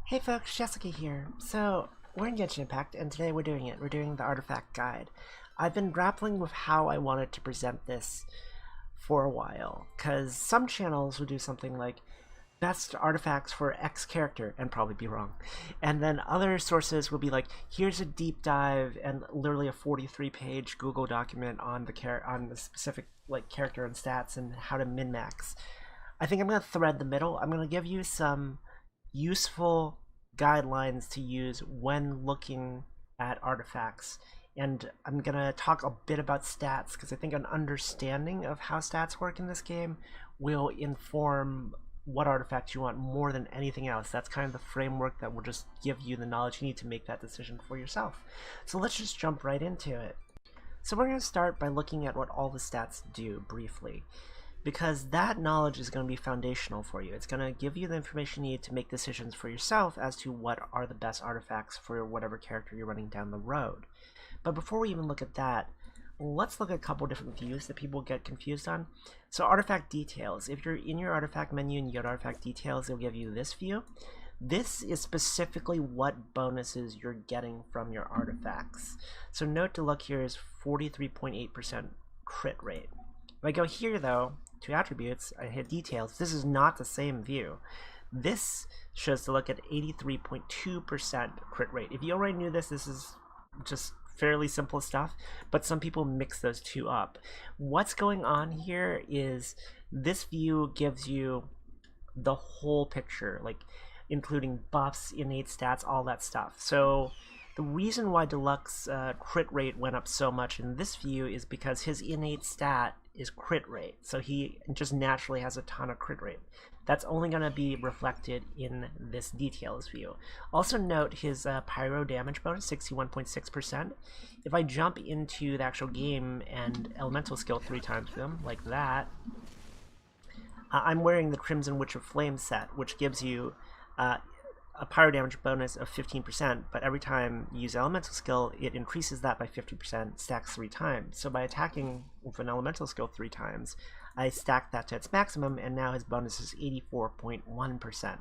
Hey folks, Jessica here. So, we're in Genshin Impact, and today we're doing it. We're doing the Artifact Guide. I've been grappling with how I wanted to present this for a while, because some channels will do something like best artifacts for X character, and probably be wrong. And then other sources will be like, here's a deep dive and literally a 43-page Google document on the specific character and stats and how to min-max. I think I'm going to thread the middle. I'm going to give you some useful guidelines to use when looking at artifacts. And I'm going to talk a bit about stats because I think an understanding of how stats work in this game will inform what artifacts you want more than anything else. That's kind of the framework that will just give you the knowledge you need to make that decision for yourself. So let's just jump right into it. So we're going to start by looking at what all the stats do briefly, because that knowledge is going to be foundational for you. It's going to give you the information you need to make decisions for yourself as to what are the best artifacts for whatever character you're running down the road. But before we even look at that, let's look at a couple different views that people get confused on. So artifact details. If you're in your artifact menu and you go to artifact details, it'll give you this view. This is specifically what bonuses you're getting from your artifacts. So note to look here is 43.8% crit rate. If I go here though, to attributes, I hit details, this is not the same view. This shows to look at 83.2% crit rate. If you already knew this, this is just fairly simple stuff, but some people mix those two up. What's going on here is this view gives you the whole picture, like including buffs, innate stats, all that stuff. So the reason why Deluxe crit rate went up so much in this view is because his innate stat is crit rate. So he just naturally has a ton of crit rate. That's only going to be reflected in this details view. Also note his pyro damage bonus, 61.6%. If I jump into the actual game and elemental skill 3 times them, like that, I'm wearing the Crimson Witch of Flame set, which gives you a pyro damage bonus of 15%, but every time you use elemental skill, it increases that by 50%, stacks 3 times. So by attacking with an elemental skill 3 times, I stacked that to its maximum, and now his bonus is 84.1%.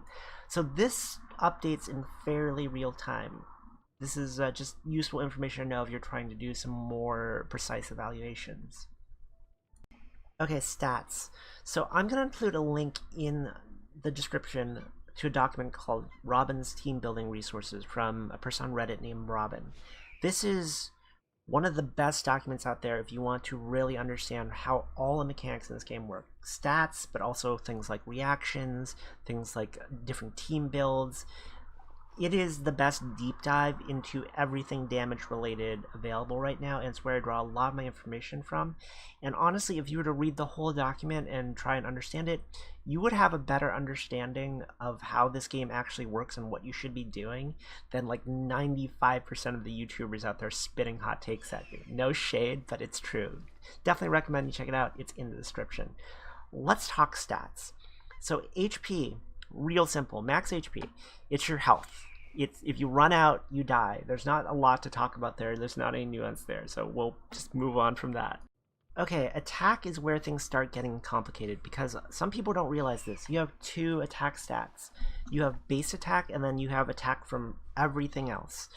So this updates in fairly real time. This is just useful information to know if you're trying to do some more precise evaluations. Okay, stats. So I'm going to include a link in the description to a document called Robin's Team Building Resources from a person on Reddit named Robin. This is one of the best documents out there if you want to really understand how all the mechanics in this game work. Stats, but also things like reactions, things like different team builds. It is the best deep dive into everything damage related available right now, and it's where I draw a lot of my information from. And honestly, if you were to read the whole document and try and understand it, you would have a better understanding of how this game actually works and what you should be doing than like 95% of the YouTubers out there spitting hot takes at you. No shade, but it's true. Definitely recommend you check it out. It's in the description. Let's talk stats. So HP, real simple, max HP, it's your health. If you run out, you die. There's not a lot to talk about there. There's not any nuance there, so we'll just move on from that. Okay, attack is where things start getting complicated because some people don't realize this. You have 2 attack stats. You have base attack, and then you have attack from everything else.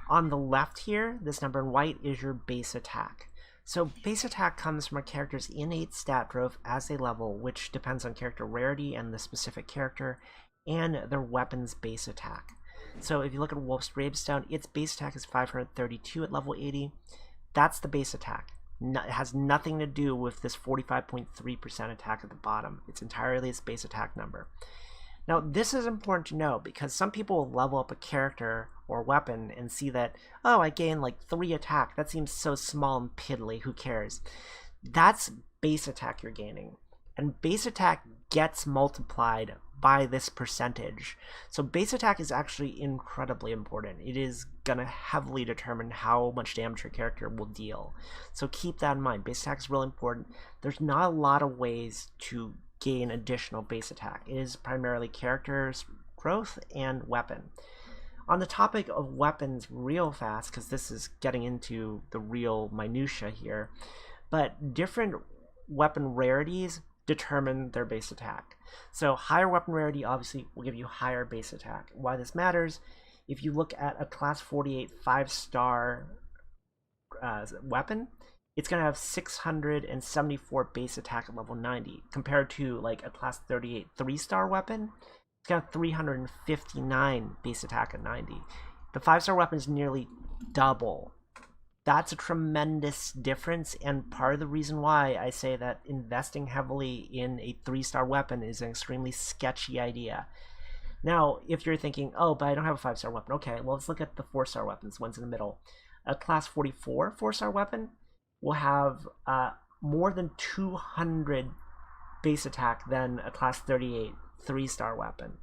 On the left here, this number in white is your base attack. So base attack comes from a character's innate stat growth as they level, which depends on character rarity and the specific character, and their weapon's base attack. So if you look at Wolf's Gravestone, its base attack is 532 at level 80. That's the base attack. It has nothing to do with this 45.3% attack at the bottom. It's entirely its base attack number. Now this is important to know because some people will level up a character or weapon and see that, oh, I gained like 3 attack. That seems so small and piddly, who cares? That's base attack you're gaining. And base attack gets multiplied by this percentage. So base attack is actually incredibly important. It is going to heavily determine how much damage your character will deal. So keep that in mind. Base attack is really important. There's not a lot of ways to gain additional base attack. It is primarily character's growth and weapon. On the topic of weapons real fast, because this is getting into the real minutia here, but different weapon rarities determine their base attack. So higher weapon rarity obviously will give you higher base attack. Why this matters, if you look at a class 48 5-star weapon, it's going to have 674 base attack at level 90, compared to like a class 38 3-star weapon. It's got 359 base attack at 90. The 5-star weapon is nearly double. That's a tremendous difference, and part of the reason why I say that investing heavily in a 3-star weapon is an extremely sketchy idea. Now, if you're thinking, oh, but I don't have a 5-star weapon, okay, well, let's look at the 4-star weapons, ones in the middle. A class 44 4-star weapon will have more than 200 base attack than a class 38 3-star weapon.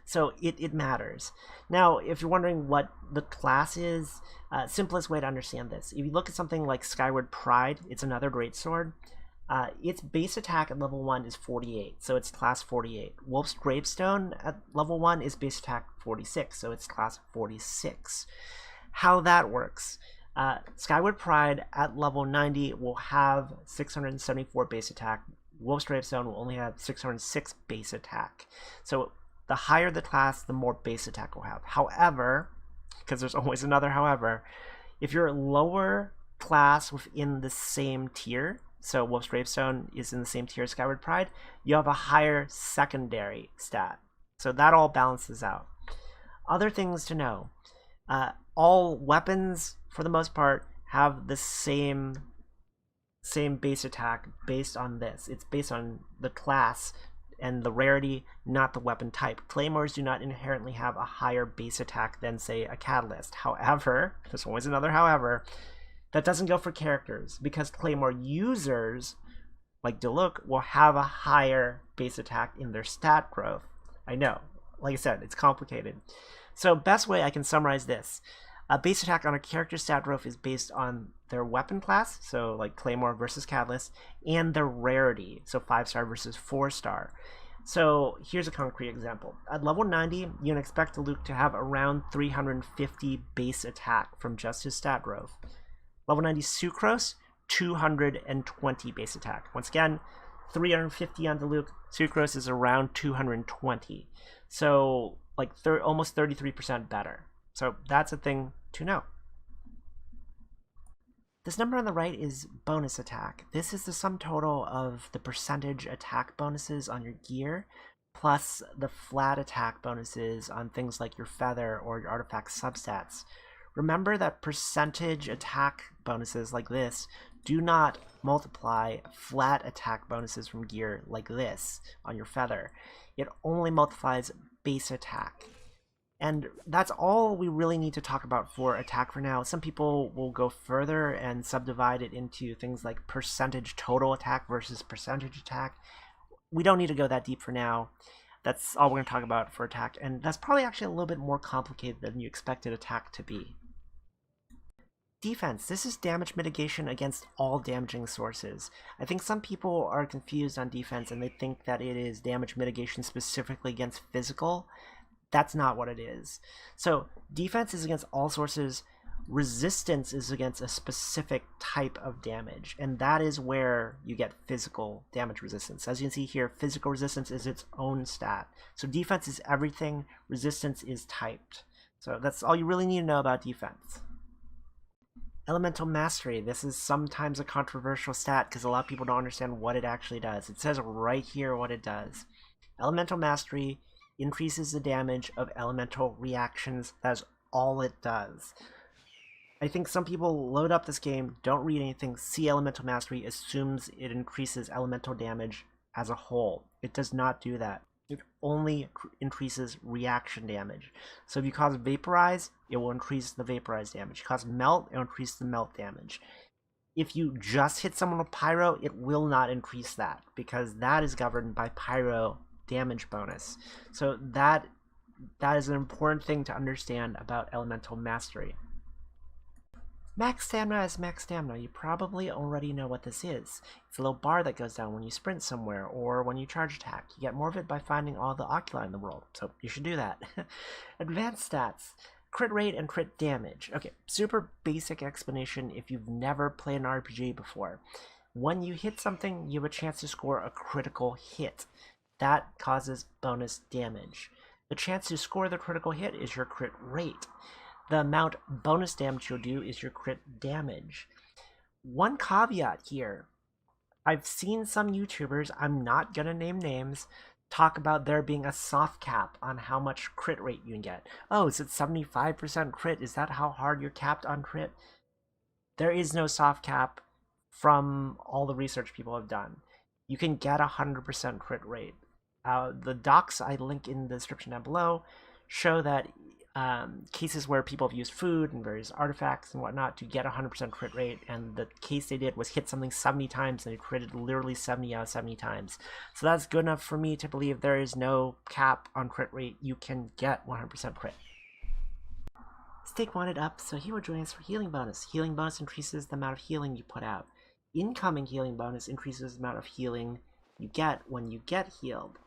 So it matters. Now, if you're wondering what the class is, simplest way to understand this, if you look at something like Skyward Pride, it's another greatsword. Its base attack at level 1 is 48, so it's class 48. Wolf's Gravestone at level 1 is base attack 46, so it's class 46. How that works, Skyward Pride at level 90 will have 674 base attack. Wolf's Gravestone will only have 606 base attack. So the higher the class, the more base attack will have. However, because there's always another however, if you're lower class within the same tier, so Wolf's Gravestone is in the same tier as Skyward Pride, you have a higher secondary stat. So that all balances out. Other things to know. All weapons, for the most part, have the same base attack based on this. It's based on the class and the rarity, not the weapon type. Claymores do not inherently have a higher base attack than, say, a Catalyst. However, there's always another however, that doesn't go for characters, because Claymore users, like Diluc, will have a higher base attack in their stat growth. I know, like I said, it's complicated. So best way I can summarize this, a base attack on a character stat growth is based on their weapon class, so like Claymore versus Catalyst, and their rarity, so 5-star versus 4-star. So here's a concrete example. At level 90, you can expect Diluc to have around 350 base attack from just his stat growth. Level 90 Sucrose, 220 base attack. Once again, 350 on Diluc, Sucrose is around 220. So like almost 33% better. So that's a thing to know. This number on the right is bonus attack. This is the sum total of the percentage attack bonuses on your gear plus the flat attack bonuses on things like your feather or your artifact substats. Remember that percentage attack bonuses like this do not multiply flat attack bonuses from gear like this on your feather. It only multiplies base attack. And that's all we really need to talk about for attack for now. Some people will go further and subdivide it into things like percentage total attack versus percentage attack. We don't need to go that deep for now. That's all we're going to talk about for attack, and that's probably actually a little bit more complicated than you expected attack to be. Defense. This is damage mitigation against all damaging sources. I think some people are confused on defense and they think that it is damage mitigation specifically against physical. That's not what it is. So defense is against all sources. Resistance is against a specific type of damage, and that is where you get physical damage resistance. As you can see here, physical resistance is its own stat. So defense is everything, resistance is typed. So that's all you really need to know about defense. Elemental Mastery. This is sometimes a controversial stat because a lot of people don't understand what it actually does. It says right here what it does. Elemental Mastery increases the damage of elemental reactions. That's all it does. I think some people load up this game, don't read anything, see Elemental Mastery, assumes it increases elemental damage as a whole. It does not do that. It only increases reaction damage. So if you cause Vaporize, it will increase the Vaporize damage. If you cause Melt, it will increase the Melt damage. If you just hit someone with Pyro, it will not increase that, because that is governed by Pyro damage bonus. So that is an important thing to understand about Elemental Mastery. Max Stamina is Max Stamina. You probably already know what this is. It's a little bar that goes down when you sprint somewhere or when you charge attack. You get more of it by finding all the oculi in the world, so you should do that. Advanced stats. Crit rate and crit damage. Okay, super basic explanation if you've never played an RPG before. When you hit something, you have a chance to score a critical hit. That causes bonus damage. The chance to score the critical hit is your crit rate. The amount bonus damage you'll do is your crit damage. One caveat here. I've seen some YouTubers, I'm not gonna name names, talk about there being a soft cap on how much crit rate you can get. Oh, is it 75% crit? Is that how hard you're capped on crit? There is no soft cap from all the research people have done. You can get 100% crit rate. The docs I link in the description down below show that cases where people have used food and various artifacts and whatnot to get 100% crit rate, and the case they did was hit something 70 times and they critted literally 70 out of 70 times. So that's good enough for me to believe there is no cap on crit rate. You can get 100% crit. Stake wanted up, so he will join us for healing bonus. Healing bonus increases the amount of healing you put out. Incoming healing bonus increases the amount of healing you get when you get healed.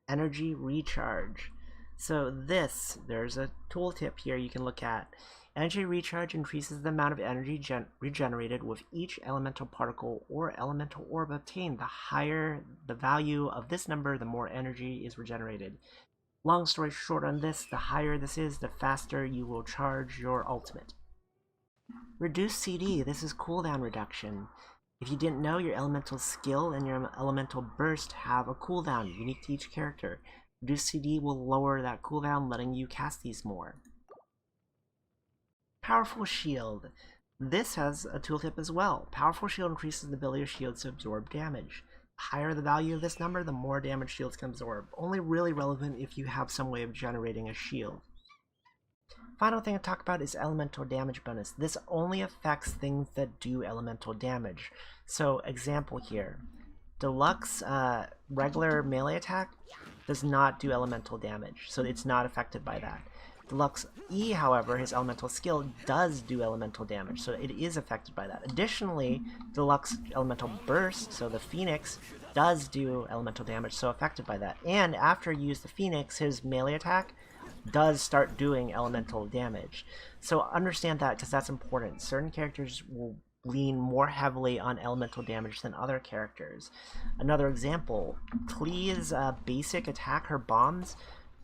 Energy recharge. So there's a tooltip here you can look at. Energy recharge increases the amount of energy regenerated with each elemental particle or elemental orb obtained. The higher the value of this number, the more energy is regenerated. Long story short on this, the higher this is, the faster you will charge your ultimate. Reduce CD. This is cooldown reduction. If you didn't know, your elemental skill and your elemental burst have a cooldown unique to each character. Reduce CD will lower that cooldown, letting you cast these more. Powerful Shield. This has a tooltip as well. Powerful Shield increases the ability of shields to absorb damage. The higher the value of this number, the more damage shields can absorb. Only really relevant if you have some way of generating a shield. Final thing to talk about is elemental damage bonus. This only affects things that do elemental damage. So, example here. Deluxe regular melee attack does not do elemental damage, so it's not affected by that. Deluxe E, however, his elemental skill does do elemental damage, so it is affected by that. Additionally, Deluxe elemental burst, so the Phoenix, does do elemental damage, so affected by that. And after you use the Phoenix, his melee attack does start doing elemental damage. So understand that, because that's important. Certain characters will lean more heavily on elemental damage than other characters. Another example, Klee's basic attack, her bombs,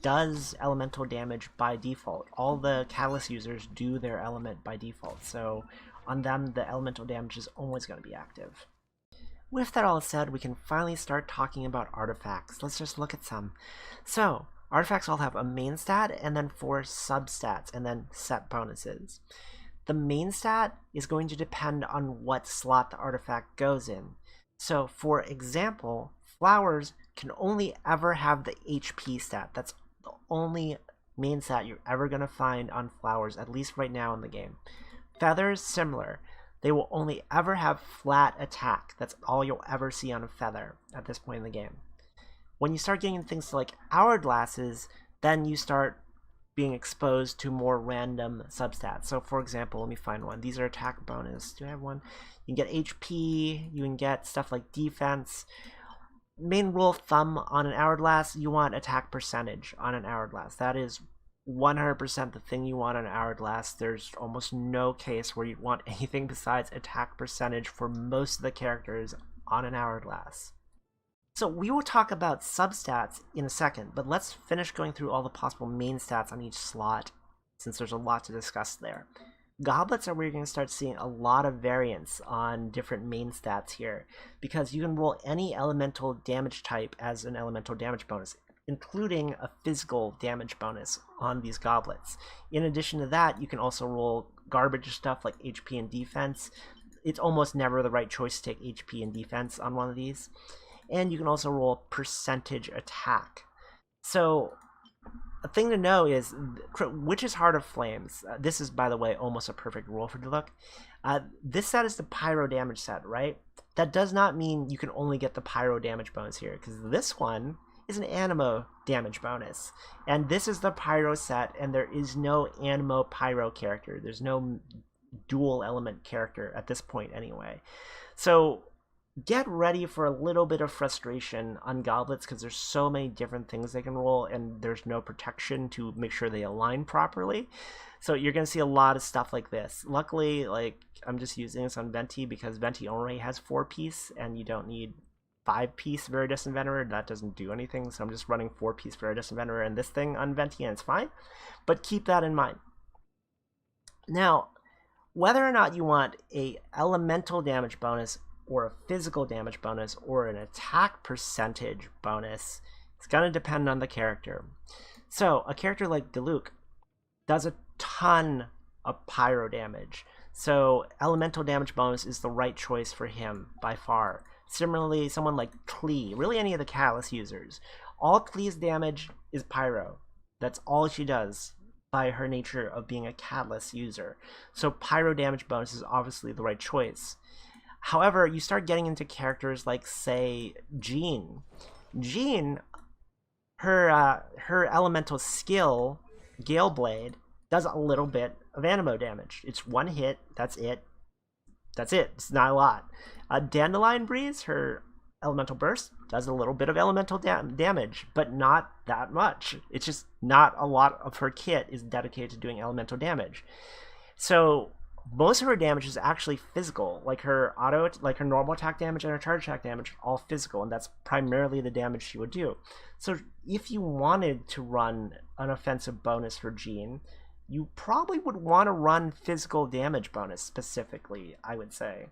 does elemental damage by default. All the Catalyst users do their element by default, so on them the elemental damage is always going to be active. With that all said, we can finally start talking about artifacts. Let's just look at some. So, artifacts all have a main stat and then 4 substats and then set bonuses. The main stat is going to depend on what slot the artifact goes in. So, for example, flowers can only ever have the HP stat. That's the only main stat you're ever going to find on flowers, at least right now in the game. Feathers, similar. They will only ever have flat attack. That's all you'll ever see on a feather at this point in the game. When you start getting things like hourglasses, then you start being exposed to more random substats. So for example, let me find one. These are attack bonus. Do I have one? You can get HP, you can get stuff like defense. Main rule of thumb on an hourglass, you want attack percentage on an hourglass. That is 100% the thing you want on an hourglass. There's almost no case where you want anything besides attack percentage for most of the characters on an hourglass. So we will talk about substats in a second, but let's finish going through all the possible main stats on each slot, since there's a lot to discuss there. Goblets are where you're going to start seeing a lot of variance on different main stats here, because you can roll any elemental damage type as an elemental damage bonus, including a physical damage bonus on these goblets. In addition to that, you can also roll garbage stuff like HP and defense. It's almost never the right choice to take HP and defense on one of these. And you can also roll percentage attack. So a thing to know is which is Heart of Flames. This is, by the way, almost a perfect roll for Diluc. This set is the pyro damage set, right? That does not mean you can only get the pyro damage bonus here, because this one is an Anemo damage bonus. And this is the pyro set, and there is no Anemo pyro character. There's no dual element character at this point anyway. So get ready for a little bit of frustration on goblets because there's so many different things they can roll and there's no protection to make sure they align properly. So you're going to see a lot of stuff like this. Luckily, like, I'm just using this on Venti because Venti only has 4-piece and you don't need 5-piece Veridus Inventor. That doesn't do anything, so I'm just running 4-piece Veridus Inventor and this thing on Venti and it's fine. But keep that in mind. Now, whether or not you want a elemental damage bonus or a physical damage bonus or an attack percentage bonus, it's going to depend on the character. So a character like Diluc does a ton of pyro damage, so elemental damage bonus is the right choice for him by far. Similarly, someone like Klee, really any of the Callus users, all Klee's damage is pyro. That's all she does by her nature of being a Catalyst user. So pyro damage bonus is obviously the right choice. However, you start getting into characters like, say, Jean. Jean, her elemental skill, Gale Blade, does a little bit of animo damage. It's one hit, that's it. That's it. It's not a lot. Dandelion Breeze, her elemental burst, does a little bit of elemental damage, but not that much. It's just not a lot of her kit is dedicated to doing elemental damage. So most of her damage is actually physical, like her normal attack damage and her charge attack damage are all physical, and that's primarily the damage she would do. So if you wanted to run an offensive bonus for Jean, you probably would want to run physical damage bonus specifically, I would say.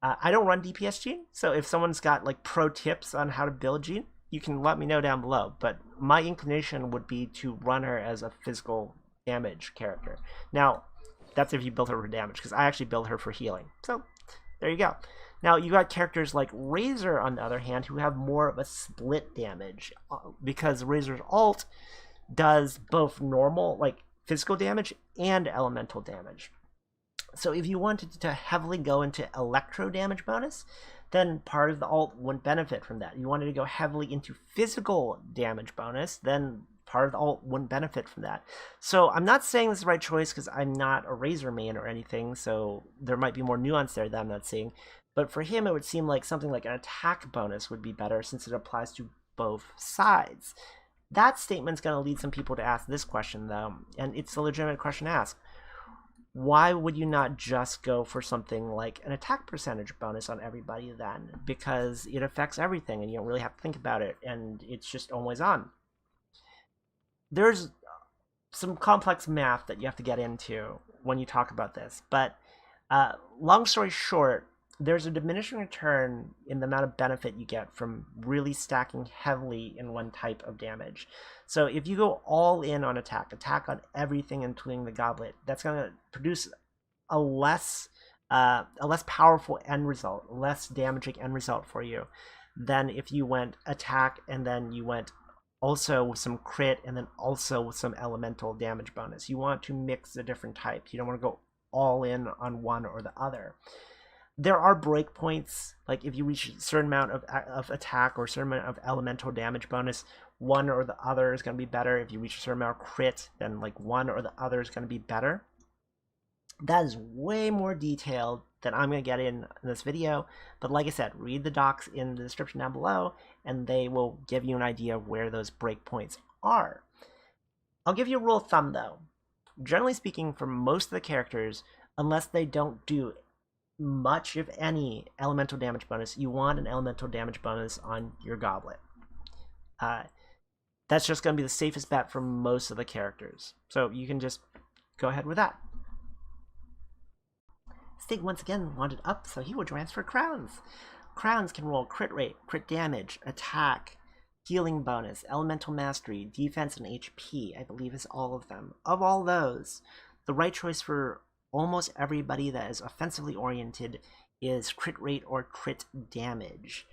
I don't run DPS Jean, so if someone's got like pro tips on how to build Jean, you can let me know down below. But my inclination would be to run her as a physical damage character. Now, that's if you build her for damage, because I actually build her for healing. So there you go. Now you got characters like Razor, on the other hand, who have more of a split damage, because Razor's ult does both normal, like physical damage and elemental damage. So if you wanted to heavily go into electro damage bonus, then part of the ult wouldn't benefit from that. If you wanted to go heavily into physical damage bonus, then part of the ult wouldn't benefit from that. So I'm not saying this is the right choice because I'm not a Razor main or anything, so there might be more nuance there that I'm not seeing. But for him, it would seem like something like an attack bonus would be better since it applies to both sides. That statement's going to lead some people to ask this question, though, and it's a legitimate question to ask. Why would you not just go for something like an attack percentage bonus on everybody then? Because it affects everything and you don't really have to think about it, and it's just always on. There's some complex math that you have to get into when you talk about this, but long story short, there's a diminishing return in the amount of benefit you get from really stacking heavily in one type of damage. So if you go all in on attack on everything including the goblet, that's going to produce a less powerful end result, less damaging end result for you than if you went attack and then you went also with some crit and then also with some elemental damage bonus. You want to mix the different types. You don't want to go all in on one or the other. There are breakpoints, like if you reach a certain amount of attack or a certain amount of elemental damage bonus, one or the other is going to be better. If you reach a certain amount of crit, then like one or the other is going to be better. That is way more detailed than I'm going to get in this video, but like I said, read the docs in the description down below, and they will give you an idea of where those breakpoints are. I'll give you a rule of thumb, though. Generally speaking, for most of the characters, unless they don't do much, if any, elemental damage bonus, you want an elemental damage bonus on your goblet. That's just going to be the safest bet for most of the characters. So you can just go ahead with that. Stig once again wanted up, so he will transfer crowns. Crowns can roll crit rate, crit damage, attack, healing bonus, elemental mastery, defense, and HP, I believe is all of them. Of all those, the right choice for almost everybody that is offensively oriented is crit rate or crit damage.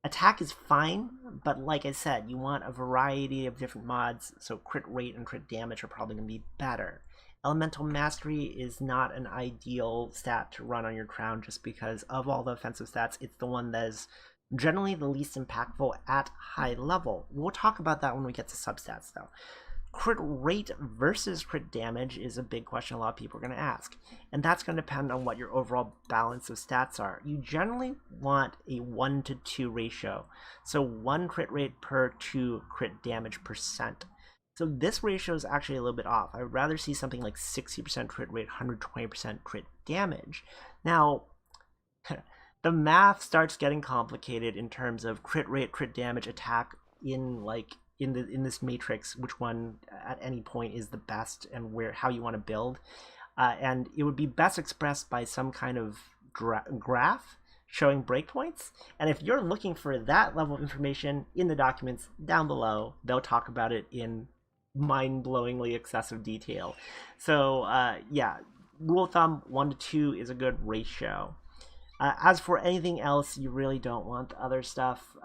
Attack is fine, but like I said, you want a variety of different mods, so crit rate and crit damage are probably going to be better. Elemental Mastery is not an ideal stat to run on your crown just because of all the offensive stats. It's the one that is generally the least impactful at high level. We'll talk about that when we get to substats, though. crit rate versus crit damage is a big question a lot of people are going to ask. And that's going to depend on what your overall balance of stats are. You generally want a 1 to 2 ratio. So 1 crit rate per 2 crit damage percent. So this ratio is actually a little bit off. I would rather see something like 60% crit rate, 120% crit damage. Now, the math starts getting complicated in terms of crit rate, crit damage, attack in this matrix, which one at any point is the best and how you want to build. And it would be best expressed by some kind of graph showing breakpoints. And if you're looking for that level of information in the documents down below, they'll talk about it in mind-blowingly excessive detail. So yeah, rule of thumb, 1 to 2 is a good ratio. As for anything else, you really don't want the other stuff.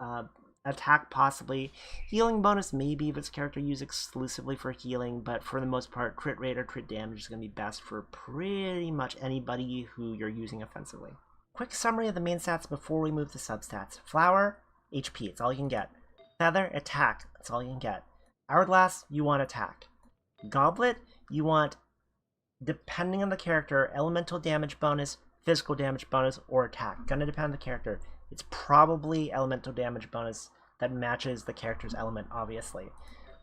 Attack possibly, healing bonus maybe if it's character used exclusively for healing, but for the most part, crit rate or crit damage is going to be best for pretty much anybody who you're using offensively. Quick summary of the main stats before we move to substats. Flower, HP, it's all you can get. Feather, attack, that's all you can get. Hourglass, you want attack. Goblet, you want, depending on the character, elemental damage bonus, physical damage bonus, or attack. Gonna depend on the character. It's probably elemental damage bonus that matches the character's element, obviously.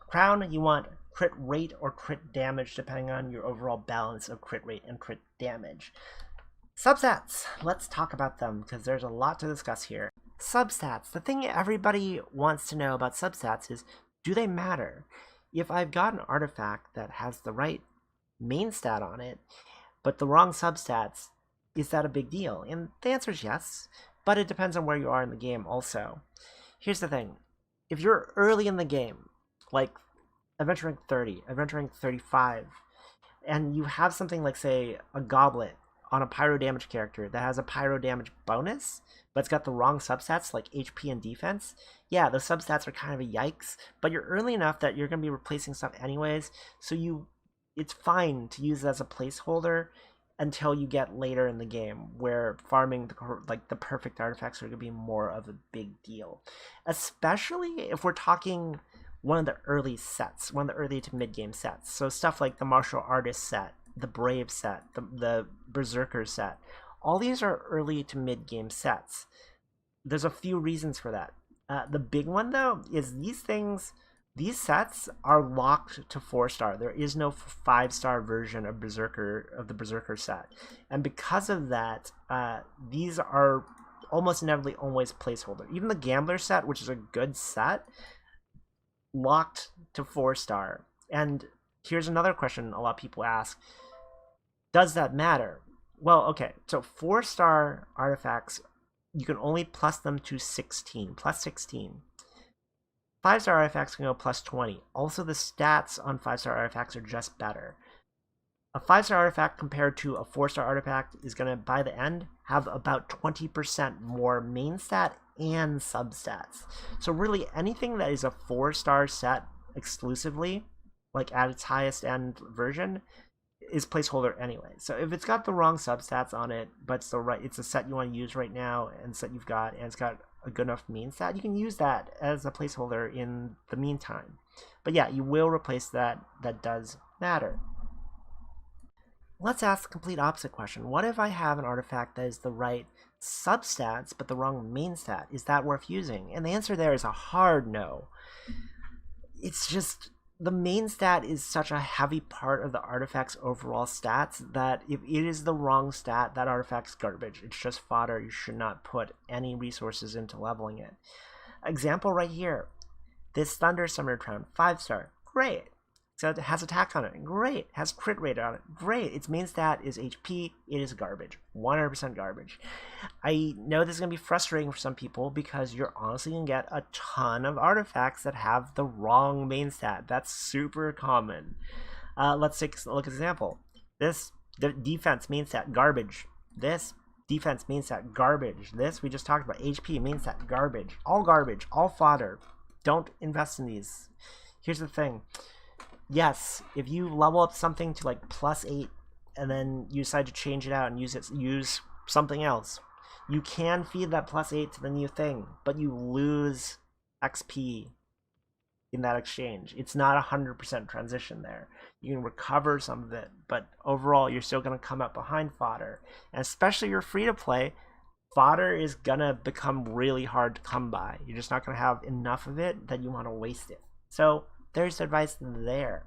Crown, you want crit rate or crit damage depending on your overall balance of crit rate and crit damage. Substats, let's talk about them because there's a lot to discuss here. Substats, the thing everybody wants to know about substats is, do they matter? If I've got an artifact that has the right main stat on it, but the wrong substats, is that a big deal? And the answer is yes, but it depends on where you are in the game also. Here's the thing. If you're early in the game, like Adventure Rank 30, Adventure Rank 35, and you have something like, say, a Goblet on a Pyro Damage character that has a Pyro Damage bonus, but it's got the wrong substats like HP and defense, yeah, the substats are kind of a yikes, but you're early enough that you're going to be replacing stuff anyways, so it's fine to use it as a placeholder until you get later in the game where farming the perfect artifacts are going to be more of a big deal, especially if we're talking one of the early sets, one of the early to mid-game sets. So stuff like the Martial Artist set, the Brave set, the Berserker set. All these are early to mid-game sets. There's a few reasons for that. The big one, though, is these sets are locked to 4-star. There is no 5-star version of the Berserker set. And because of that, these are almost inevitably always placeholder. Even the Gambler set, which is a good set, locked to 4-star. And here's another question a lot of people ask. Does that matter? Well, okay, so 4-star artifacts, you can only plus them to 16, plus 16. 5-star artifacts can go plus 20. Also, the stats on 5-star artifacts are just better. A 5-star artifact compared to a 4-star artifact is going to, by the end, have about 20% more main stat and substats. So really, anything that is a 4-star set exclusively, like at its highest end version, is placeholder anyway. So if it's got the wrong substats on it, but it's a set you want to use right now, and set you've got, and it's got a good enough main stat, you can use that as a placeholder in the meantime. But yeah, you will replace that. That does matter. Let's ask the complete opposite question. What if I have an artifact that is the right substats but the wrong main stat? Is that worth using? And the answer there is a hard no. It's just, the main stat is such a heavy part of the artifact's overall stats that if it is the wrong stat, that artifact's garbage. It's just fodder. You should not put any resources into leveling it. Example right here. This Thunder Summoner Crown, 5-star. Great. So it has attack on it. Great. Has crit rate on it. Great. Its main stat is HP. It is garbage. 100% garbage. I know this is going to be frustrating for some people because you're honestly going to get a ton of artifacts that have the wrong main stat. That's super common. Let's take a look at an example. The defense main stat, garbage. This defense main stat, garbage. This we just talked about. HP main stat, garbage. All fodder. Don't invest in these. Here's the thing. Yes, if you level up something to like +8 and then you decide to change it out and use something else, you can feed that +8 to the new thing, but you lose XP in that exchange. It's not 100% transition there. You can recover some of it, but overall, you're still going to come up behind fodder. And especially your free to play, fodder is going to become really hard to come by. You're just not going to have enough of it that you want to waste it. So there's advice there.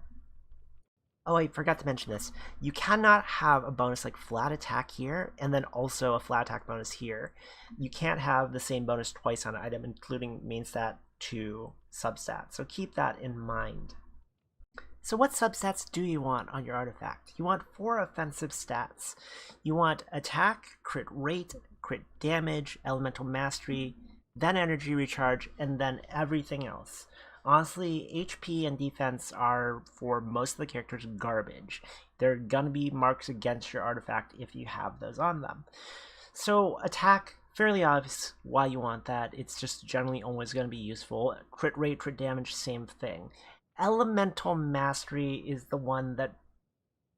Oh, I forgot to mention this. You cannot have a bonus like flat attack here and then also a flat attack bonus here. You can't have the same bonus twice on an item, including main stat to substat. So keep that in mind. So what substats do you want on your artifact? You want 4 offensive stats. You want attack, crit rate, crit damage, elemental mastery, then energy recharge, and then everything else. Honestly, HP and defense are, for most of the characters, garbage. They're gonna be marks against your artifact if you have those on them. So attack, fairly obvious why you want that. It's just generally always going to be useful. Crit rate, crit damage, same thing. Elemental mastery is the one that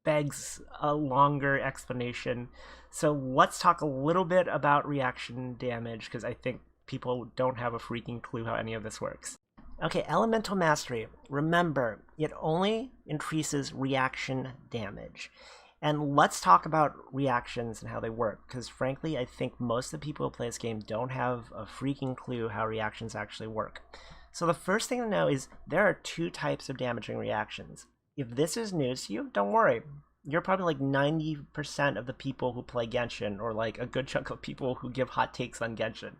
begs a longer explanation. So let's talk a little bit about reaction damage, because I think people don't have a freaking clue how any of this works. Okay, elemental mastery. Remember, it only increases reaction damage. And let's talk about reactions and how they work, because frankly, I think most of the people who play this game don't have a freaking clue how reactions actually work. So the first thing to know is there are 2 types of damaging reactions. If this is news to you, don't worry. You're probably like 90% of the people who play Genshin, or like a good chunk of people who give hot takes on Genshin.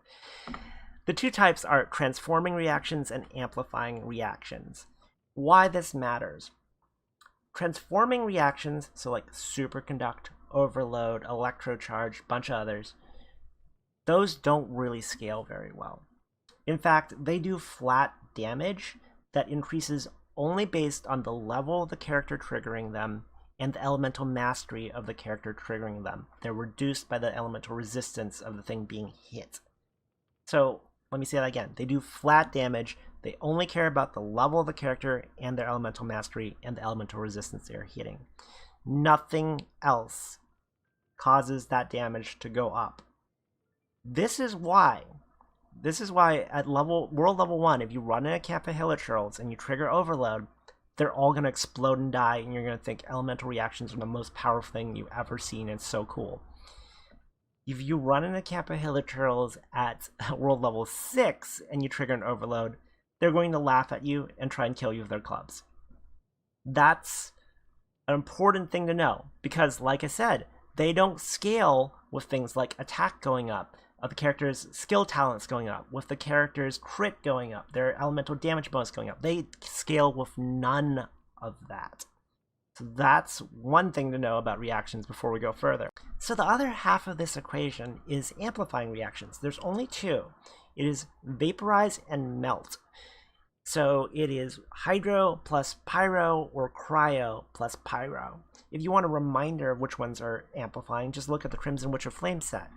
The 2 types are transforming reactions and amplifying reactions. Why this matters. Transforming reactions, so like superconduct, overload, electrocharge, bunch of others, those don't really scale very well. In fact, they do flat damage that increases only based on the level of the character triggering them and the elemental mastery of the character triggering them. They're reduced by the elemental resistance of the thing being hit. So let me say that again. They do flat damage. They only care about the level of the character and their elemental mastery and the elemental resistance they are hitting. Nothing else causes that damage to go up. This is why at world level 1, if you run in a camp of Hilichurls and you trigger overload, they're all going to explode and die, and you're going to think elemental reactions are the most powerful thing you've ever seen. It's so cool. If you run in a camp of Hilichurls at world level 6 and you trigger an overload, they're going to laugh at you and try and kill you with their clubs. That's an important thing to know, because like I said, they don't scale with things like attack going up, of the character's skill talents going up, with the character's crit going up, their elemental damage bonus going up. They scale with none of that. So that's one thing to know about reactions before we go further. So the other half of this equation is amplifying reactions. There's only 2. It is vaporize and melt. So it is hydro plus pyro or cryo plus pyro. If you want a reminder of which ones are amplifying, just look at the Crimson Witch of Flame set.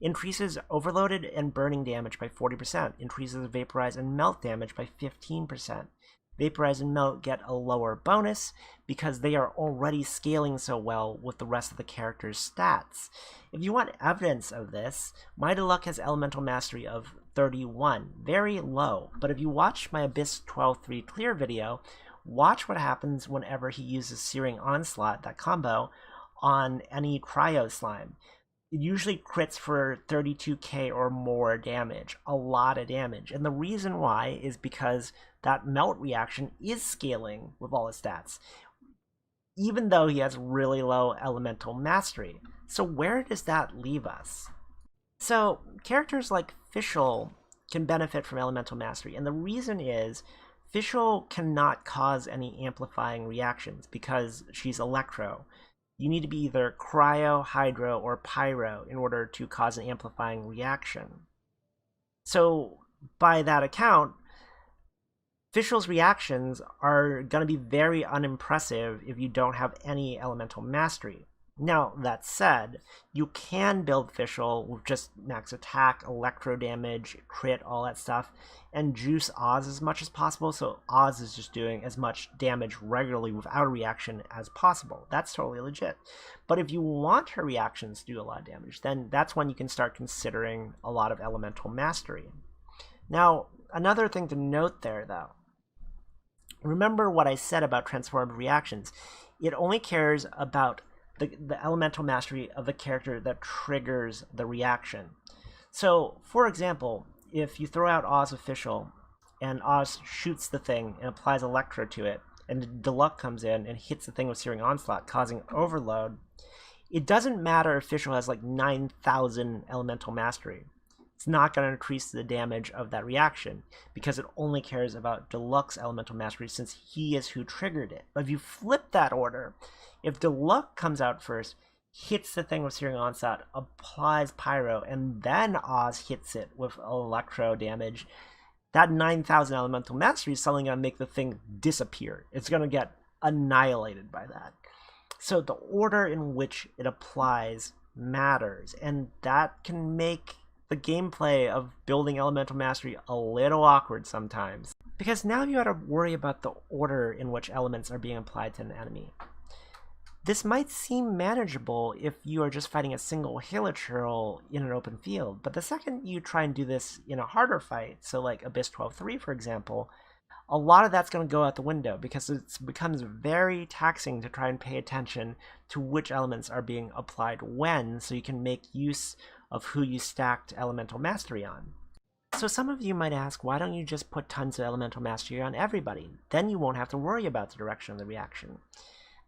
Increases overloaded and burning damage by 40%. Increases vaporize and melt damage by 15%. Vaporize and Melt get a lower bonus because they are already scaling so well with the rest of the character's stats. If you want evidence of this, Might of Luck has Elemental Mastery of 31, very low, but if you watch my Abyss 12-3 clear video, watch what happens whenever he uses Searing Onslaught, that combo, on any Cryo Slime. It usually crits for 32k or more damage, a lot of damage, and the reason why is because that melt reaction is scaling with all his stats, even though he has really low elemental mastery. So where does that leave us? So characters like Fischl can benefit from elemental mastery, and the reason is Fischl cannot cause any amplifying reactions because she's electro. You need to be either cryo, hydro, or pyro in order to cause an amplifying reaction. So by that account, Fischl's reactions are going to be very unimpressive if you don't have any elemental mastery. Now, that said, you can build Fischl with just max attack, electro damage, crit, all that stuff, and juice Oz as much as possible, so Oz is just doing as much damage regularly without a reaction as possible. That's totally legit. But if you want her reactions to do a lot of damage, then that's when you can start considering a lot of elemental mastery. Now, another thing to note there, though, Remember what I said about transformed reactions. It only cares about the elemental mastery of the character that triggers the reaction. So, for example, if you throw out Oz Official and Oz shoots the thing and applies Electro to it, and Deluxe comes in and hits the thing with Searing Onslaught, causing overload, it doesn't matter if Official has like 9,000 elemental mastery. It's not going to increase the damage of that reaction because it only cares about Deluxe elemental mastery since he is who triggered it. But if you flip that order, if Deluxe comes out first, hits the thing with Searing Onslaught, applies Pyro, and then Oz hits it with Electro damage, that 9,000 elemental mastery is suddenly going to make the thing disappear. It's going to get annihilated by that. So the order in which it applies matters, and that can make the gameplay of building elemental mastery a little awkward sometimes. Because now you have to worry about the order in which elements are being applied to an enemy. This might seem manageable if you are just fighting a single Hilichurl in an open field, but the second you try and do this in a harder fight, so like Abyss 12-3 for example, a lot of that's going to go out the window because it becomes very taxing to try and pay attention to which elements are being applied when, so you can make use of who you stacked elemental mastery on. So some of you might ask, why don't you just put tons of elemental mastery on everybody? Then you won't have to worry about the direction of the reaction.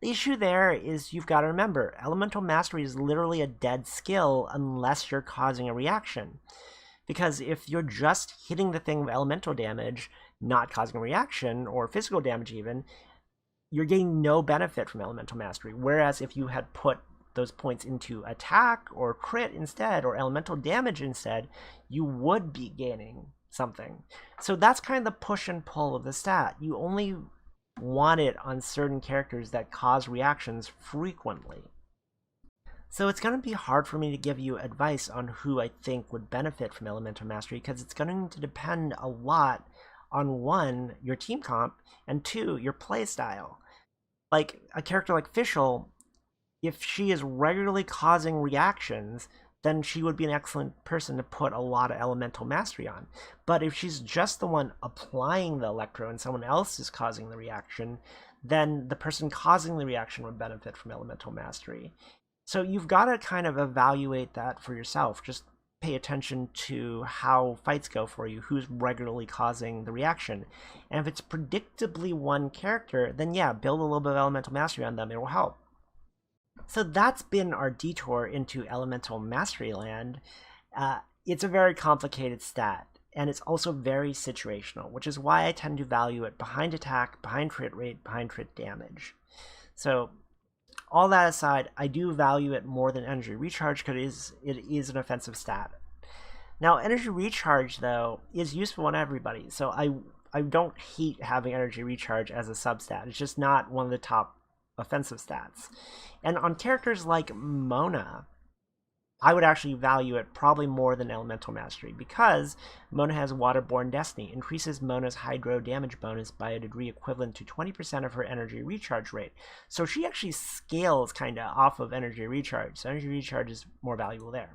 The issue there is you've got to remember, elemental mastery is literally a dead skill unless you're causing a reaction. Because if you're just hitting the thing with elemental damage, not causing a reaction, or physical damage even, you're getting no benefit from elemental mastery. Whereas if you had put those points into attack or crit instead, or elemental damage instead, you would be gaining something. So that's kind of the push and pull of the stat. You only want it on certain characters that cause reactions frequently. So it's going to be hard for me to give you advice on who I think would benefit from elemental mastery because it's going to depend a lot on one, your team comp, and two, your playstyle. Like a character like Fischl, if she is regularly causing reactions, then she would be an excellent person to put a lot of elemental mastery on. But if she's just the one applying the Electro and someone else is causing the reaction, then the person causing the reaction would benefit from elemental mastery. So you've got to kind of evaluate that for yourself. Just pay attention to how fights go for you, who's regularly causing the reaction. And if it's predictably one character, then yeah, build a little bit of elemental mastery on them. It will help. So that's been our detour into elemental mastery land. It's a very complicated stat, and it's also very situational, which is why I tend to value it behind attack, behind crit rate, behind crit damage. So all that aside, I do value it more than energy recharge because it is an offensive stat. Now, energy recharge, though, is useful on everybody, so I don't hate having energy recharge as a substat. It's just not one of the top offensive stats. And on characters like Mona, I would actually value it probably more than elemental mastery because Mona has Waterborne Destiny, increases Mona's hydro damage bonus by a degree equivalent to 20% of her energy recharge rate. So she actually scales kind of off of energy recharge. So energy recharge is more valuable there.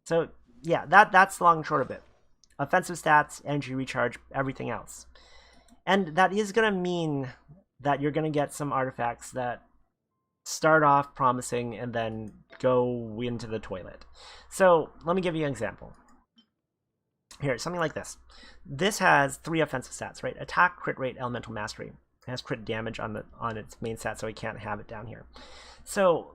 So yeah, that's the long and short of it. Offensive stats, energy recharge, everything else. And that is going to mean that you're going to get some artifacts that start off promising and then go into the toilet. So let me give you an example. Here, something like this. This has 3 offensive stats, right? Attack, crit rate, elemental mastery. It has crit damage on its main stat, so we can't have it down here. So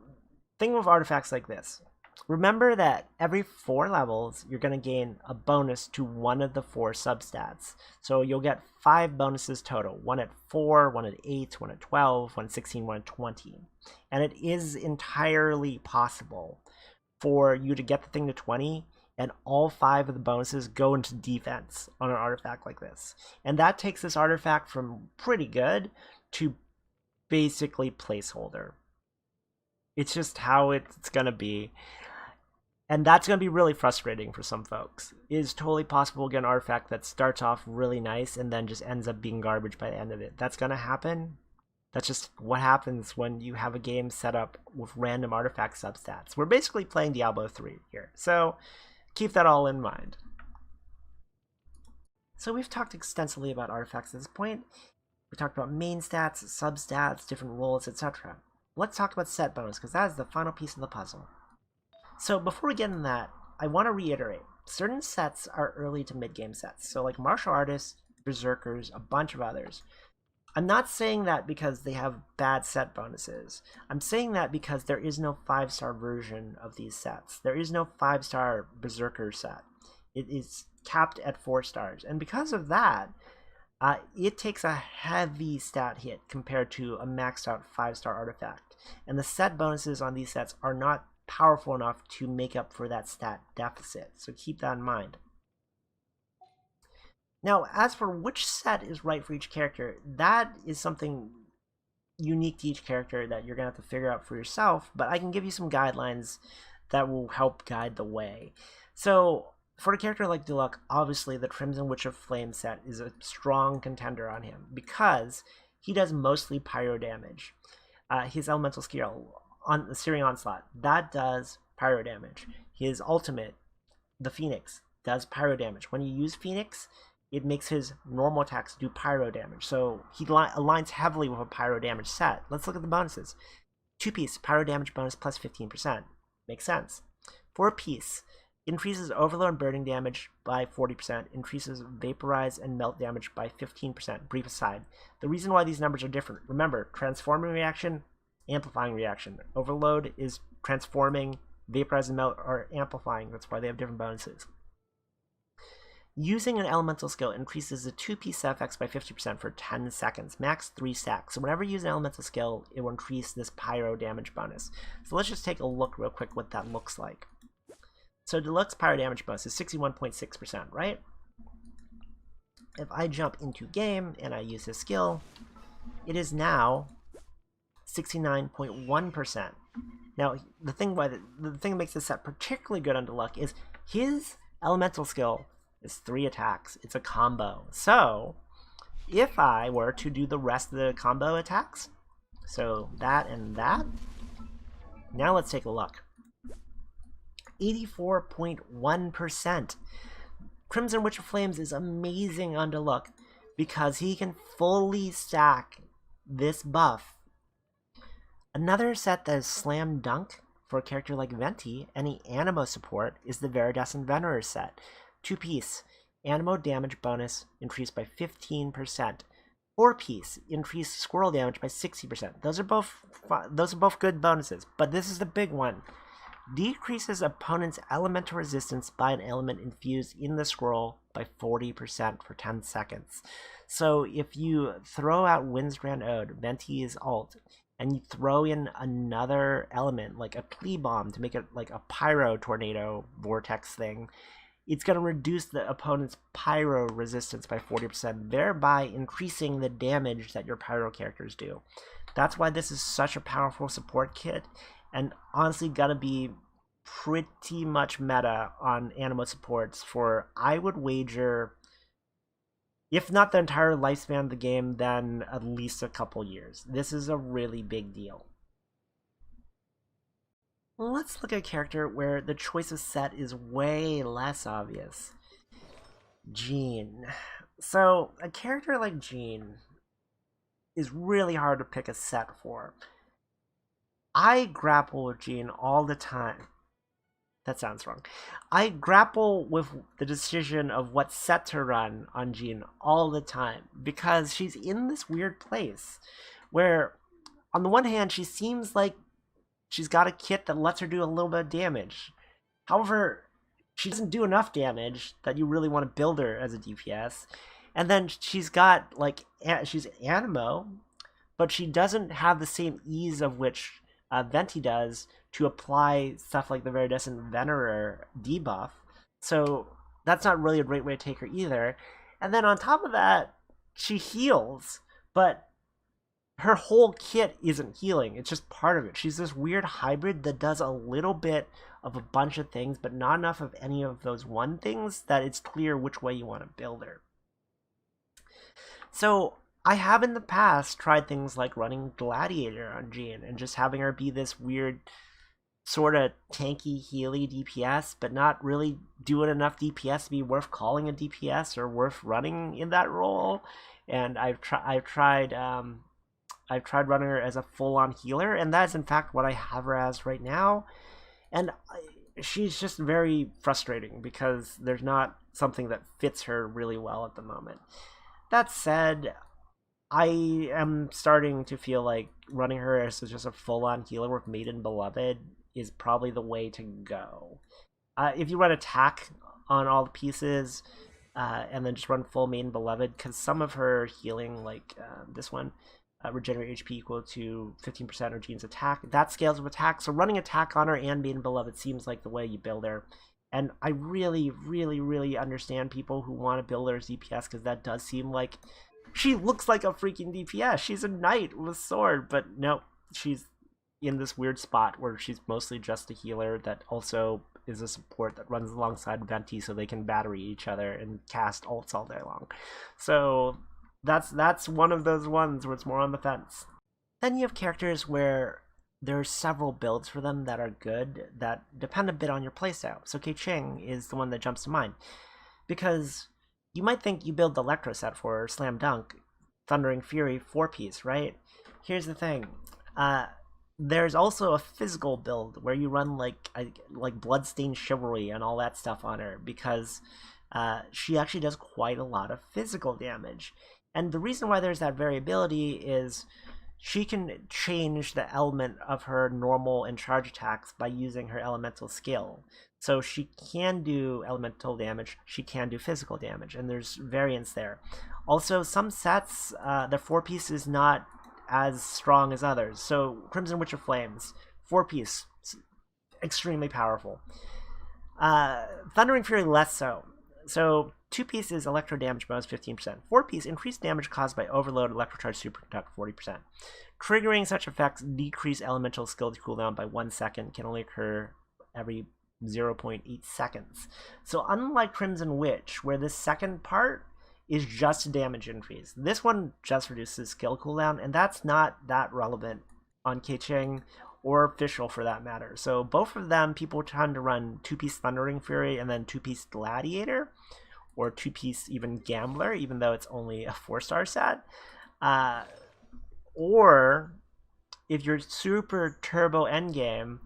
think of artifacts like this. Remember that every 4 levels, you're going to gain a bonus to one of the 4 substats. So you'll get 5 bonuses total. 1 at 4, 1 at 8, 1 at 12, 1 at 16, 1 at 20. And it is entirely possible for you to get the thing to 20 and all 5 of the bonuses go into defense on an artifact like this. And that takes this artifact from pretty good to basically placeholder. It's just how it's going to be. And that's going to be really frustrating for some folks. It is totally possible to get an artifact that starts off really nice and then just ends up being garbage by the end of it. That's going to happen. That's just what happens when you have a game set up with random artifact substats. We're basically playing Diablo 3 here, so keep that all in mind. So we've talked extensively about artifacts at this point. We talked about main stats, substats, different roles, etc. Let's talk about set bonus, because that is the final piece of the puzzle. So before we get into that, I want to reiterate, certain sets are early to mid-game sets. So like martial artists, berserkers, a bunch of others. I'm not saying that because they have bad set bonuses. I'm saying that because there is no 5-star version of these sets. There is no 5-star berserker set. It is capped at 4 stars. And because of that, it takes a heavy stat hit compared to a maxed out 5-star artifact. And the set bonuses on these sets are not powerful enough to make up for that stat deficit. So keep that in mind. Now, as for which set is right for each character, that is something unique to each character that you're going to have to figure out for yourself, but I can give you some guidelines that will help guide the way. So, for a character like Diluc, obviously the Crimson Witch of Flame set is a strong contender on him because he does mostly pyro damage. His elemental skill on the Searing Onslaught, that does pyro damage. His ultimate, the Phoenix, does pyro damage. When you use Phoenix, it makes his normal attacks do pyro damage. So he aligns heavily with a pyro damage set. Let's look at the bonuses. 2-piece, pyro damage bonus plus 15%. Makes sense. 4-piece, increases overload and burning damage by 40%, increases vaporize and melt damage by 15%. Brief aside. The reason why these numbers are different, remember, transforming reaction, amplifying reaction. Overload is transforming, vaporize and melt are amplifying. That's why they have different bonuses. Using an elemental skill increases the 2-piece effects by 50% for 10 seconds, max 3 stacks. So whenever you use an elemental skill, it will increase this pyro damage bonus. So let's just take a look real quick what that looks like. So Diluc's pyro damage bonus is 61.6%, right? If I jump into game and I use his skill, it is now 69.1%. Now, the thing that makes this set particularly good on Diluc is his elemental skill is 3 attacks. It's a combo. So, if I were to do the rest of the combo attacks, so that and that, now let's take a look. 84.1%. Crimson Witch of Flames is amazing on Diluc because he can fully stack this buff. Another set that is slam dunk for a character like Venti, any Animo support, is the Viridescent Venerer set. 2-piece, Animo damage bonus increased by 15%. 4-piece, increased squirrel damage by 60%. Those are both good bonuses, but this is the big one. Decreases opponent's elemental resistance by an element infused in the scroll by 40% for 10 seconds. So if you throw out Windstrand Ode, Venti's ult, and you throw in another element like a Plea Bomb to make it like a pyro tornado vortex thing, it's going to reduce the opponent's pyro resistance by 40%, thereby increasing the damage that your pyro characters do. That's why this is such a powerful support kit, and honestly gonna be pretty much meta on Animo supports for, I would wager, if not the entire lifespan of the game, then at least a couple years. This is a really big deal. Let's look at a character where the choice of set is way less obvious. Jean. So, a character like Jean is really hard to pick a set for. I grapple with Jean all the time. That sounds wrong. I grapple with the decision of what set to run on Jean all the time because she's in this weird place where, on the one hand, she seems like she's got a kit that lets her do a little bit of damage. However, she doesn't do enough damage that you really want to build her as a DPS. And then she's got, like, she's Animo, but she doesn't have the same ease of which Venti does to apply stuff like the Viridescent Venerer debuff. So that's not really a great way to take her either. And then on top of that, she heals, but her whole kit isn't healing. It's just part of it. She's this weird hybrid that does a little bit of a bunch of things, but not enough of any of those one things that it's clear which way you want to build her. So I have in the past tried things like running Gladiator on Jean and just having her be this weird sort of tanky, healy DPS, but not really doing enough DPS to be worth calling a DPS or worth running in that role. and I've tried running her as a full-on healer, and that is in fact what I have her as right now. And she's just very frustrating because there's not something that fits her really well at the moment. That said, I am starting to feel like running her as just a full-on healer with Maiden Beloved is probably the way to go. If you run attack on all the pieces, and then just run full Maiden Beloved, because some of her healing, like this one, regenerate HP equal to 15% of Jean's attack, that scales with attack. So running attack on her and Maiden Beloved seems like the way you build her. And I really, really, really understand people who want to build her as DPS, because that does seem like she looks like a freaking DPS. She's a knight with sword, but no, she's in this weird spot where she's mostly just a healer that also is a support that runs alongside Venti so they can battery each other and cast ults all day long. So that's one of those ones where it's more on the fence. Then you have characters where there are several builds for them that are good that depend a bit on your playstyle. So Keqing is the one that jumps to mind, because you might think you build the Electro set for her, Slam Dunk, Thundering Fury 4-piece, right? Here's the thing. There's also a physical build where you run like Bloodstained Chivalry and all that stuff on her, because she actually does quite a lot of physical damage. And the reason why there's that variability is she can change the element of her normal and charge attacks by using her elemental skill. So she can do elemental damage, she can do physical damage, and there's variance there. Also, some sets, the 4-piece is not as strong as others. So Crimson Witcher Flames, 4-piece, extremely powerful. Thundering Fury less so. So 2-piece is electro damage bonus 15%. 4-piece increased damage caused by overload electrocharge superconduct 40%. Triggering such effects decrease elemental skill cooldown by 1 second, can only occur every 0.8 seconds. So unlike Crimson Witch, where the second part is just damage increase, this one just reduces skill cooldown, and that's not that relevant on Keqing or Fischl for that matter. So both of them, people tend to run 2-piece Thundering Fury and then 2-piece Gladiator, or 2-piece even Gambler, even though it's only a 4-star set. Or if you're super turbo endgame,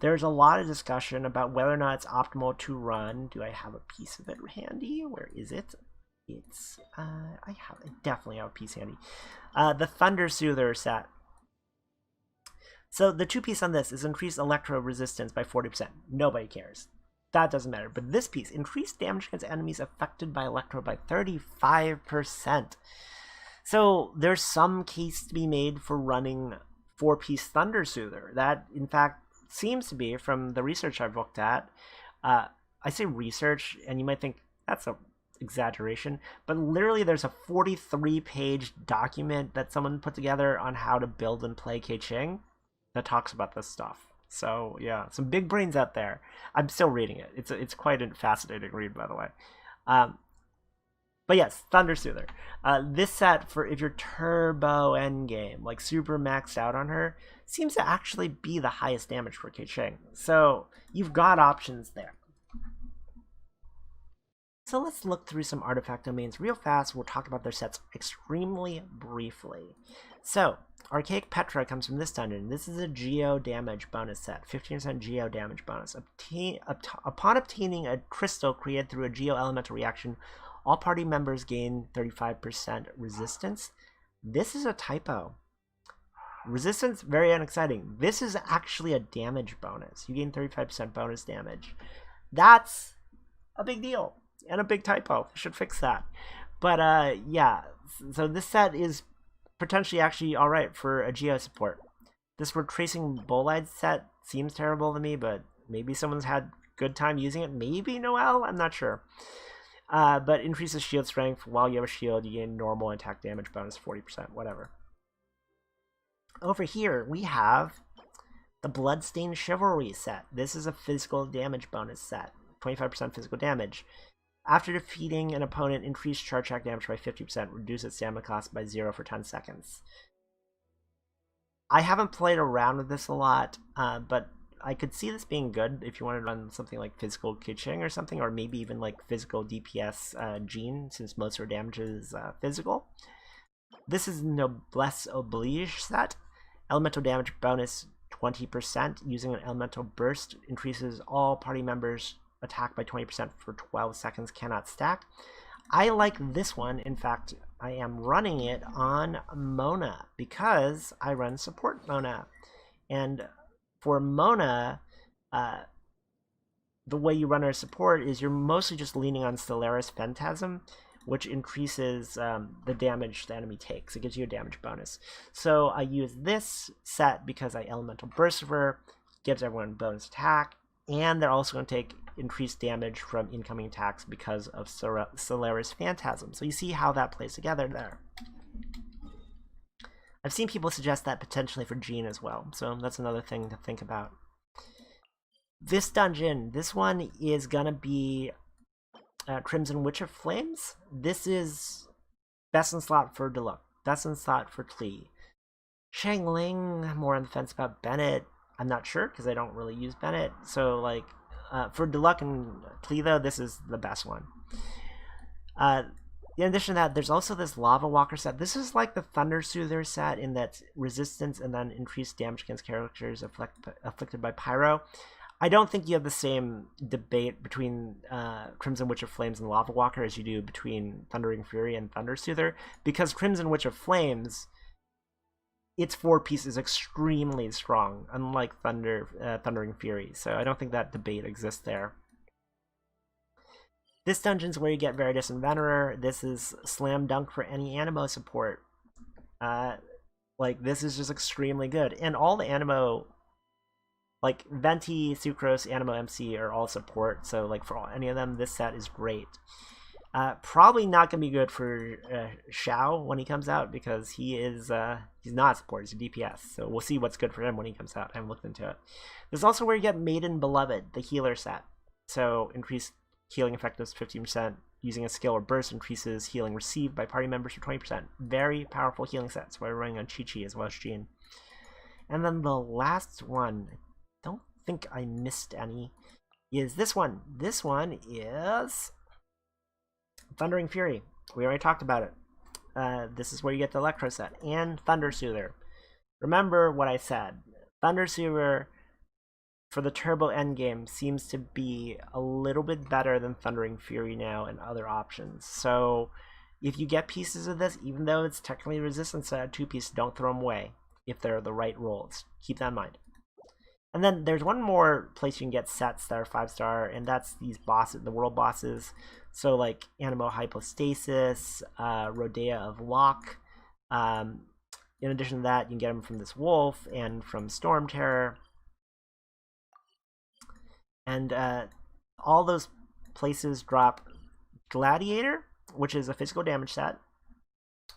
there's a lot of discussion about whether or not it's optimal to run. Do I have a piece of it handy? Where is it? It's I definitely have a piece handy. The Thunder Soother set. So the 2-piece on this is increased electro resistance by 40%. Nobody cares. That doesn't matter. But this piece, increased damage against enemies affected by electro by 35%. So there's some case to be made for running 4-piece Thunder Soother. That, in fact, seems to be, from the research I've looked at, I say research, and you might think that's a exaggeration, but literally there's a 43-page document that someone put together on how to build and play Keqing that talks about this stuff. So yeah, some big brains out there. I'm still reading it. It's quite a fascinating read, by the way. But yes, Thunder Soother. This set, for if you're turbo endgame, like super maxed out on her, seems to actually be the highest damage for Keqing. So you've got options there. So let's look through some artifact domains real fast. We'll talk about their sets extremely briefly. So Archaic Petra comes from this dungeon. This is a Geo damage bonus set, 15% Geo damage bonus. Upon obtaining a crystal created through a Geo elemental reaction, all party members gain 35% resistance. This is a typo. Resistance, very unexciting. This is actually a damage bonus. You gain 35% bonus damage. That's a big deal and a big typo. Should fix that. But yeah, so this set is potentially actually alright for a Geo support. This Retracing Bolide set seems terrible to me, but maybe someone's had good time using it. Maybe Noelle? I'm not sure. But increases shield strength. While you have a shield, you gain normal attack damage bonus 40%, whatever. Over here, we have the Bloodstained Chivalry set. This is a physical damage bonus set. 25% physical damage. After defeating an opponent, increase charge attack damage by 50%. Reduce its stamina cost by 0 for 10 seconds. I haven't played around with this a lot, but I could see this being good if you want to run something like physical Keqing or something, or maybe even like physical DPS Jean, since most of her damage is physical. this is Noblesse Oblige set. Elemental damage bonus 20%. Using an elemental burst increases all party members' attack by 20% for 12 seconds. Cannot stack. I like this one. In fact, I am running it on Mona because I run support Mona. And for Mona, the way you run our support is you're mostly just leaning on Stellaris Phantasm, which increases the damage the enemy takes. It gives you a damage bonus. So I use this set because I Elemental Burst her, gives everyone bonus attack, and they're also going to take increased damage from incoming attacks because of Stellaris Phantasm. So you see how that plays together there. I've seen people suggest that potentially for Jean as well, so that's another thing to think about. This dungeon, this one is going to be Crimson Witch of Flames. This is best in slot for Deluxe, best in slot for Klee. Shangling, more on the fence about Bennett. I'm not sure because I don't really use Bennett. So like for Deluxe and Klee though, this is the best one. In addition to that, there's also this Lava Walker set. This is like the Thunder Soother set in that resistance and then increased damage against characters afflicted by Pyro. I don't think you have the same debate between Crimson Witch of Flames and Lava Walker as you do between Thundering Fury and Thunder Soother, because Crimson Witch of Flames, its 4-piece is extremely strong, unlike Thundering Fury, so I don't think that debate exists there. This dungeon's where you get Veritas and Venerer. This is slam dunk for any Animo support. Like, this is just extremely good. And all the Animo, like Venti, Sucrose, Animo, MC are all support, so like for any of them, this set is great. Probably not going to be good for Xiao when he comes out, because he's not a support, he's a DPS, so we'll see what's good for him when he comes out. I haven't looked into it. This is also where you get Maiden Beloved, the healer set. So increased healing effectiveness 15%, using a skill or burst increases healing received by party members for 20%. Very powerful healing set, so we're running on Chi-Chi as well as Jean. And then the last one, I don't think I missed any, is this one. This one is Thundering Fury. We already talked about it. This is where you get the Electro set and Thunder Soother. Remember what I said. Thunder Soother for the Turbo endgame seems to be a little bit better than Thundering Fury now and other options. So if you get pieces of this, even though it's technically resistance set at 2-piece, don't throw them away if they're the right rolls. Keep that in mind. And then there's one more place you can get sets that are 5-star, and that's these bosses, the world bosses. So like Animo Hypostasis, Rodea of Locke. In addition to that, you can get them from this wolf and from Storm Terror. And all those places drop Gladiator, which is a physical damage set.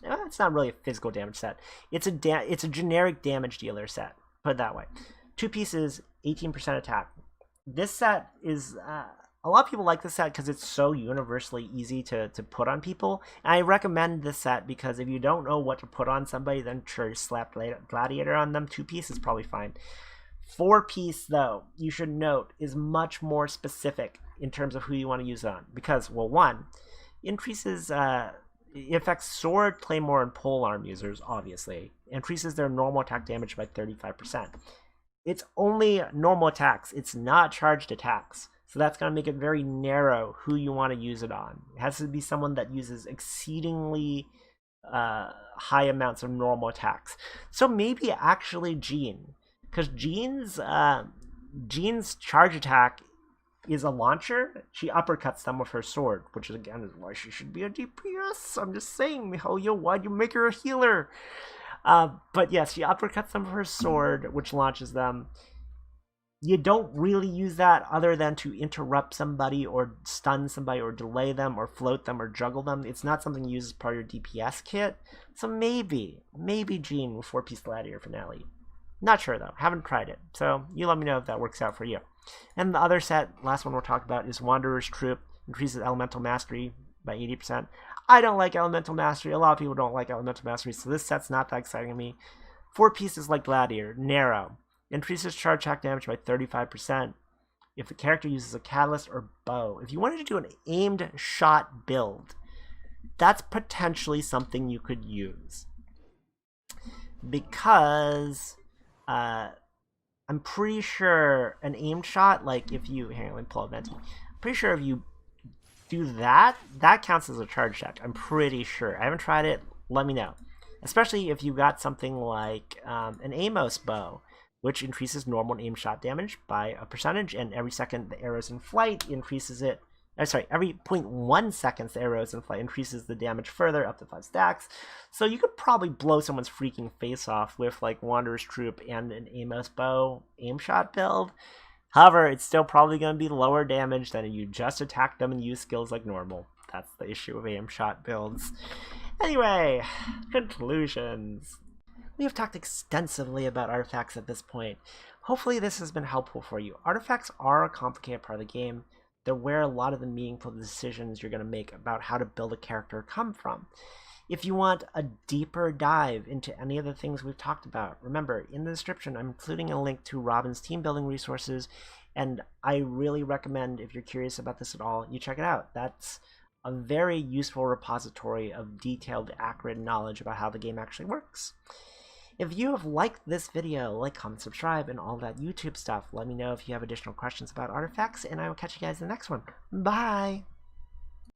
It's not really a physical damage set. It's a generic damage dealer set. Put it that way. 2 pieces, 18% attack. This set is a lot of people like this set because it's so universally easy to put on people. And I recommend this set because if you don't know what to put on somebody, then sure, slap Gladiator on them. 2-piece is probably fine. 4-piece, though, you should note, is much more specific in terms of who you want to use it on. Because, well, one, increases, it affects sword, claymore, and polearm users, obviously. Increases their normal attack damage by 35%. It's only normal attacks. It's not charged attacks. So that's going to make it very narrow who you want to use it on. It has to be someone that uses exceedingly high amounts of normal attacks. So maybe actually Jean. Because Jean's charge attack is a launcher. She uppercuts them with her sword, which is again is why she should be a DPS. I'm just saying, oh yo, why'd you make her a healer? But yes, she uppercuts them with her sword, which launches them. You don't really use that other than to interrupt somebody or stun somebody or delay them or float them or juggle them. It's not something you use as part of your DPS kit. So maybe Jean with 4-piece Gladiator finale. Not sure though, haven't tried it. So you let me know if that works out for you. And the other set, last one we'll talk about, is Wanderer's Troop. Increases Elemental Mastery by 80%. I don't like Elemental Mastery. A lot of people don't like Elemental Mastery, so this set's not that exciting to me. 4 pieces like Gladiator, narrow. Increases charge attack damage by 35% if the character uses a catalyst or bow. If you wanted to do an aimed shot build, that's potentially something you could use. because I'm pretty sure an aim shot, like if you, here, let me pull up Venti. I'm pretty sure if you do that, that counts as a charge check. I'm pretty sure. I haven't tried it. Let me know. Especially if you got something like an Amos bow, which increases normal aim shot damage by a percentage, and every second the arrow's in flight increases it. Sorry, every 0.1 seconds the arrows in flight increases the damage further up to 5 stacks. So you could probably blow someone's freaking face off with like Wanderer's Troop and an Amos bow aim shot build. However, it's still probably going to be lower damage than if you just attack them and use skills like normal. That's the issue with aim shot builds. Anyway, conclusions. We have talked extensively about artifacts at this point. Hopefully this has been helpful for you. Artifacts are a complicated part of the game. They're where a lot of the meaningful decisions you're going to make about how to build a character come from. If you want a deeper dive into any of the things we've talked about, remember, in the description I'm including a link to Robin's team building resources, and I really recommend, if you're curious about this at all, you check it out. That's a very useful repository of detailed, accurate knowledge about how the game actually works. If you have liked this video, like, comment, subscribe, and all that YouTube stuff. Let me know if you have additional questions about artifacts, and I will catch you guys in the next one. Bye!